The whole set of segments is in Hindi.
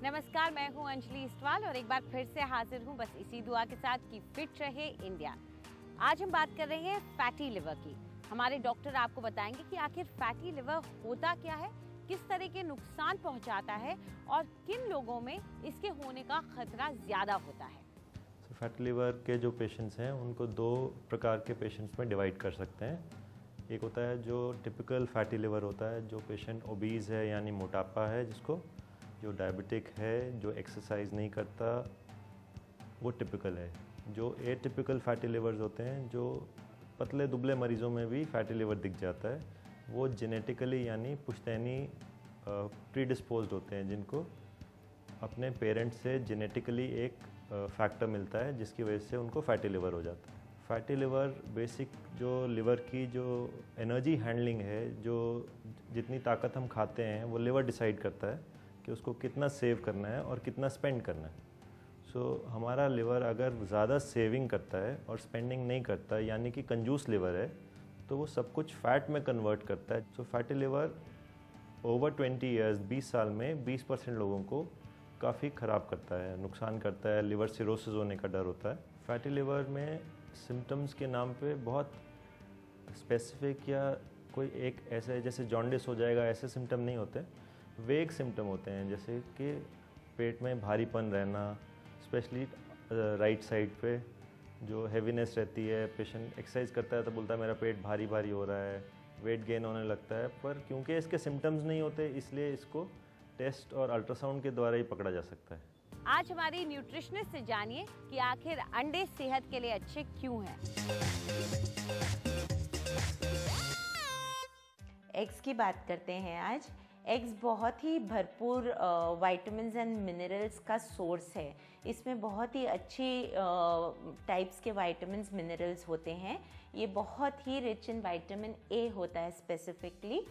नमस्कार, मैं हूं अंजलि इस्टवाल और एक बार फिर से हाजिर हूं बस इसी दुआ के साथ कि फिट रहे इंडिया। आज हम बात कर रहे हैं फैटी लिवर की। हमारे डॉक्टर आपको बताएंगे कि आखिर फैटी लिवर होता क्या है, किस तरह के नुकसान पहुंचाता है और किन लोगों में इसके होने का खतरा ज़्यादा होता है। फैटी लिवर के जो पेशेंट्स हैं उनको दो प्रकार के पेशेंट्स में डिवाइड कर सकते हैं। एक होता है जो टिपिकल फैटी लिवर होता है, जो पेशेंट ओबीज़ है यानी मोटापा है जिसको, जो डायबिटिक है, जो एक्सरसाइज नहीं करता, वो टिपिकल है। जो एटिपिकल फैटी लिवर्स होते हैं, जो पतले दुबले मरीज़ों में भी फैटी लिवर दिख जाता है, वो जेनेटिकली यानी पुश्तैनी प्रीडिस्पोज्ड होते हैं, जिनको अपने पेरेंट्स से जेनेटिकली एक फैक्टर मिलता है जिसकी वजह से उनको फैटी लिवर हो जाता है। फैटी लिवर बेसिक जो लिवर की जो एनर्जी हैंडलिंग है, जो जितनी ताकत हम खाते हैं वो लिवर डिसाइड करता है कि उसको कितना सेव करना है और कितना स्पेंड करना है। हमारा लिवर अगर ज़्यादा सेविंग करता है और स्पेंडिंग नहीं करता है, यानी कि कंजूस लिवर है, तो वो सब कुछ फ़ैट में कन्वर्ट करता है। फैटी लिवर ओवर 20 ईयर्स 20 साल में 20% लोगों को काफ़ी ख़राब करता है, नुकसान करता है, लिवर सिरोसिस होने का डर होता है। फैटी लिवर में सिम्टम्स के नाम पे बहुत स्पेसिफिक या कोई एक ऐसे जैसे जॉन्डिस हो जाएगा ऐसे सिम्टम नहीं होते, वेग सिम्टम होते हैं, जैसे कि पेट में भारीपन रहना, स्पेशली राइट साइड पे जो हैवीनेस रहती है, पेशेंट एक्सरसाइज करता है तो बोलता है मेरा पेट भारी भारी हो रहा है, वेट गेन होने लगता है, पर क्योंकि इसके सिम्टम्स नहीं होते इसलिए इसको टेस्ट और अल्ट्रासाउंड के द्वारा ही पकड़ा जा सकता है। आज हमारी न्यूट्रिशनिस्ट से जानिए कि आखिर अंडे सेहत के लिए अच्छे क्यों हैं। एग्स की बात करते हैं आज। एग्स बहुत ही भरपूर विटामिन्स एंड मिनरल्स का सोर्स है। इसमें बहुत ही अच्छी टाइप्स के विटामिन्स मिनरल्स होते हैं। ये बहुत ही रिच इन विटामिन ए होता है स्पेसिफिकली,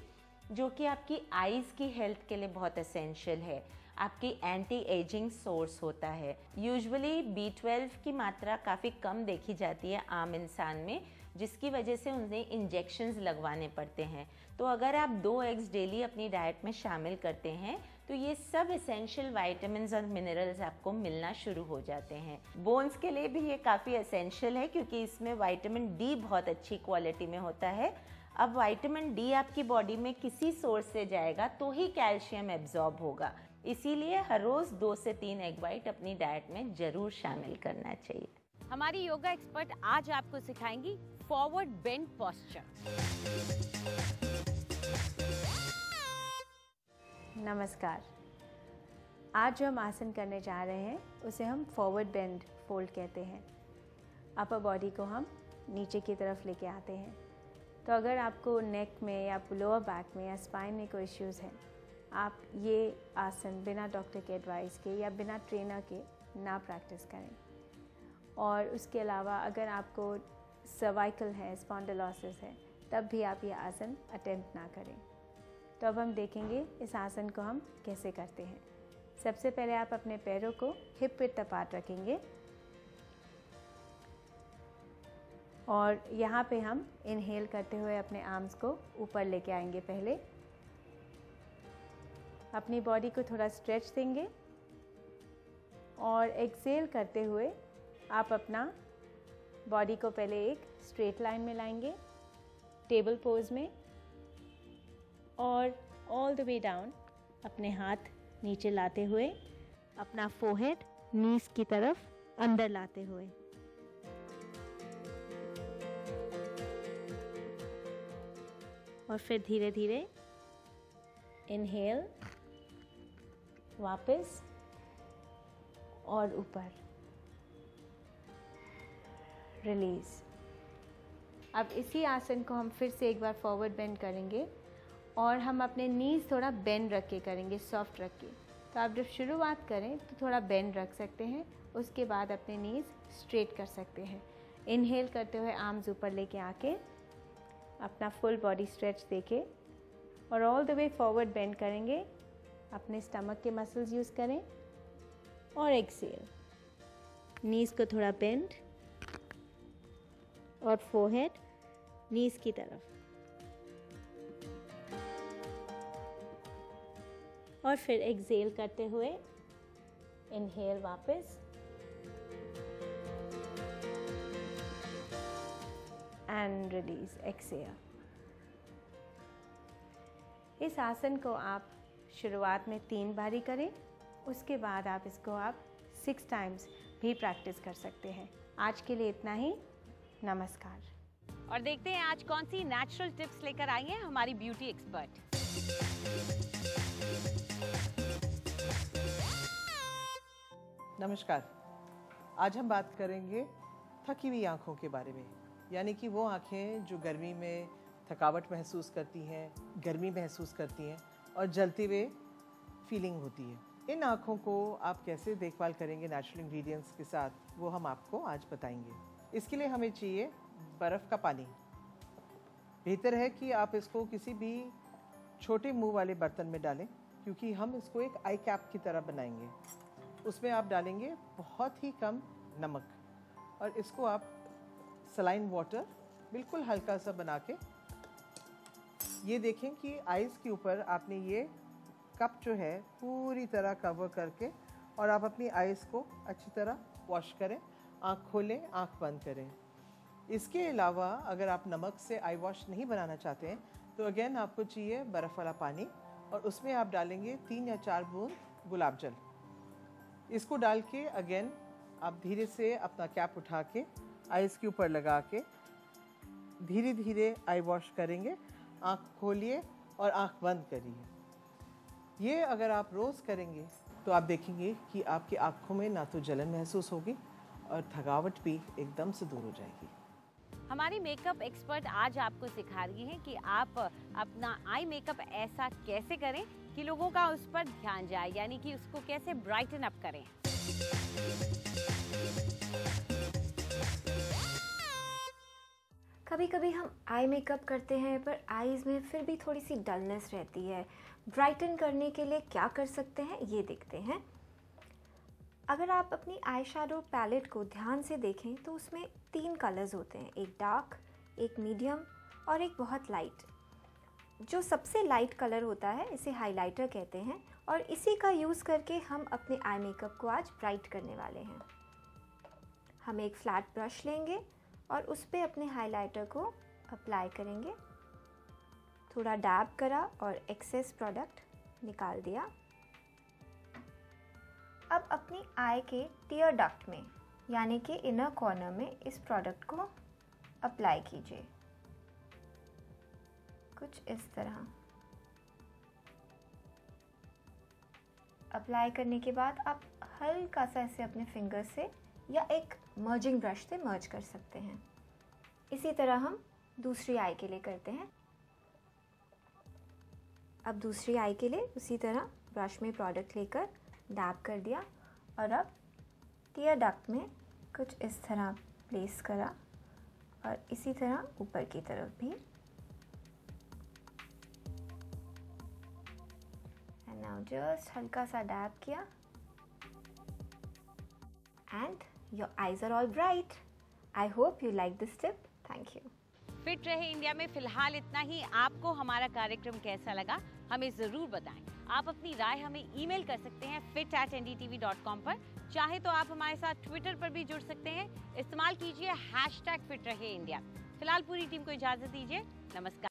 जो कि आपकी आईज़ की हेल्थ के लिए बहुत एसेंशियल है। आपकी एंटी एजिंग सोर्स होता है। यूजुअली B12 की मात्रा काफ़ी कम देखी जाती है आम इंसान में, जिसकी वजह से उन्हें इंजेक्शंस लगवाने पड़ते हैं। तो अगर आप 2 एग्स डेली अपनी डाइट में शामिल करते हैं तो ये सब एसेंशियल विटामिन्स और मिनरल्स आपको मिलना शुरू हो जाते हैं। बोन्स के लिए भी ये काफ़ी एसेंशियल है क्योंकि इसमें विटामिन डी बहुत अच्छी क्वालिटी में होता है। अब विटामिन डी आपकी बॉडी में किसी सोर्स से जाएगा तो ही कैल्शियम एब्जॉर्ब होगा, इसीलिए हर रोज़ 2 से 3 एग वाइट अपनी डाइट में ज़रूर शामिल करना चाहिए। हमारी योगा एक्सपर्ट आज आपको सिखाएंगी फॉरवर्ड बेंड पोस्चर। नमस्कार। आज जो हम आसन करने जा रहे हैं उसे हम फॉरवर्ड बेंड फोल्ड कहते हैं। अपर बॉडी को हम नीचे की तरफ लेके आते हैं। तो अगर आपको नेक में या लोअर बैक में या स्पाइन में कोई इश्यूज़ हैं, आप ये आसन बिना डॉक्टर के एडवाइस के या बिना ट्रेनर के ना प्रैक्टिस करें। और उसके अलावा अगर आपको सर्वाइकल है, स्पॉन्डिलोसिस है, तब भी आप ये आसन अटेम्प्ट ना करें। तो अब हम देखेंगे इस आसन को हम कैसे करते हैं। सबसे पहले आप अपने पैरों को हिप विड्थ अपार्ट रखेंगे और यहाँ पे हम इनहेल करते हुए अपने आर्म्स को ऊपर लेके आएंगे। पहले अपनी बॉडी को थोड़ा स्ट्रेच देंगे और एक्सेल करते हुए आप अपना बॉडी को पहले एक स्ट्रेट लाइन में लाएंगे टेबल पोज में, और ऑल द वे डाउन अपने हाथ नीचे लाते हुए अपना फोरहेड नीज की तरफ अंदर लाते हुए और फिर धीरे धीरे इनहेल, वापस और ऊपर, रिलीज। अब इसी आसन को हम फिर से एक बार फॉरवर्ड बेंड करेंगे और हम अपने नीज थोड़ा बेंड रख के करेंगे, सॉफ्ट रख के। तो आप जब शुरुआत करें तो थोड़ा बेंड रख सकते हैं, उसके बाद अपने नीज स्ट्रेट कर सकते हैं। इनहेल करते हुए आर्म्स ऊपर लेके आके अपना फुल बॉडी स्ट्रेच देके और all the way forward bend करेंगे। अपने स्टमक के मसल्स यूज़ करें और एक्सेल, नीज को थोड़ा बेंड और फोरहेड नीज की तरफ, और फिर एक्सेल करते हुए इनहेल वापस एंड रिलीज, एक्सेल। इस आसन को आप शुरुआत में 3 बारी करें, उसके बाद आप इसको 6 टाइम्स भी प्रैक्टिस कर सकते हैं। आज के लिए इतना ही, नमस्कार। और देखते हैं आज कौन सी नेचुरल टिप्स लेकर आई हैं हमारी ब्यूटी एक्सपर्ट। नमस्कार। आज हम बात करेंगे थकी हुई आँखों के बारे में, यानी कि वो आँखें जो गर्मी में थकावट महसूस करती हैं, गर्मी महसूस करती हैं और जलते हुए फीलिंग होती है। इन आँखों को आप कैसे देखभाल करेंगे नेचुरल इंग्रेडिएंट्स के साथ, वो हम आपको आज बताएंगे। इसके लिए हमें चाहिए बर्फ़ का पानी। बेहतर है कि आप इसको किसी भी छोटे मुंह वाले बर्तन में डालें, क्योंकि हम इसको एक आई कैप की तरह बनाएंगे। उसमें आप डालेंगे बहुत ही कम नमक और इसको आप सलाइन वाटर बिल्कुल हल्का सा बना के, ये देखें कि आइज़ के ऊपर आपने ये कप जो है पूरी तरह कवर करके, और आप अपनी आइज़ को अच्छी तरह वॉश करें, आँख खोलें, आँख बंद करें। इसके अलावा अगर आप नमक से आई वॉश नहीं बनाना चाहते हैं तो अगेन आपको चाहिए बर्फ़ वाला पानी, और उसमें आप डालेंगे 3 या 4 बूंद गुलाब जल। इसको डाल के अगेन आप धीरे से अपना कैप उठा के आइज़ के ऊपर लगा के धीरे धीरे आई वॉश करेंगे। आँख खोलिए और आँख बंद करिए। ये अगर आप रोज़ करेंगे तो आप देखेंगे कि आपकी आँखों में ना तो जलन महसूस होगी और थकावट भी एकदम से दूर हो जाएगी। हमारी मेकअप एक्सपर्ट आज आपको सिखा रही हैं कि आप अपना आई मेकअप ऐसा कैसे करें कि लोगों का उस पर ध्यान जाए, यानी कि उसको कैसे ब्राइटन अप करें। कभी कभी हम आई मेकअप करते हैं पर आईज़ में फिर भी थोड़ी सी डलनेस रहती है। ब्राइटन करने के लिए क्या कर सकते हैं ये देखते हैं। अगर आप अपनी आई शैडो पैलेट को ध्यान से देखें तो उसमें 3 कलर्स होते हैं, एक डार्क, एक मीडियम और एक बहुत लाइट। जो सबसे लाइट कलर होता है इसे हाइलाइटर कहते हैं, और इसी का यूज़ करके हम अपने आई मेकअप को आज ब्राइट करने वाले हैं। हम एक फ्लैट ब्रश लेंगे और उस पर अपने हाइलाइटर को अप्लाई करेंगे। थोड़ा डैब करा और एक्सेस प्रोडक्ट निकाल दिया। अब अपनी आई के टीयर डक्ट में, यानी कि इनर कॉर्नर में इस प्रोडक्ट को अप्लाई कीजिए, कुछ इस तरह। अप्लाई करने के बाद आप हल्का सा इसे अपने फिंगर से या एक मर्जिंग ब्रश से मर्ज कर सकते हैं। इसी तरह हम दूसरी आई के लिए करते हैं। अब दूसरी आई के लिए उसी तरह ब्रश में प्रोडक्ट लेकर डैब कर दिया और अब टीयर डक्ट में कुछ इस तरह प्लेस करा और इसी तरह ऊपर की तरफ भी। एंड नाउ जस्ट हल्का सा डैब किया and your eyes are all bright. I hope you like this tip. Thank you. Fit रहे इंडिया में फिलहाल इतना ही। आपको हमारा कार्यक्रम कैसा लगा हमें ज़रूर बताएं। आप अपनी राय हमें ईमेल कर सकते हैं fit@ndtv.com पर। चाहे तो आप हमारे साथ ट्विटर पर भी जुड़ सकते हैं। इस्तेमाल कीजिए #फिट रहे इंडिया। फिलहाल पूरी टीम को इजाज़त दीजिए। नमस्कार।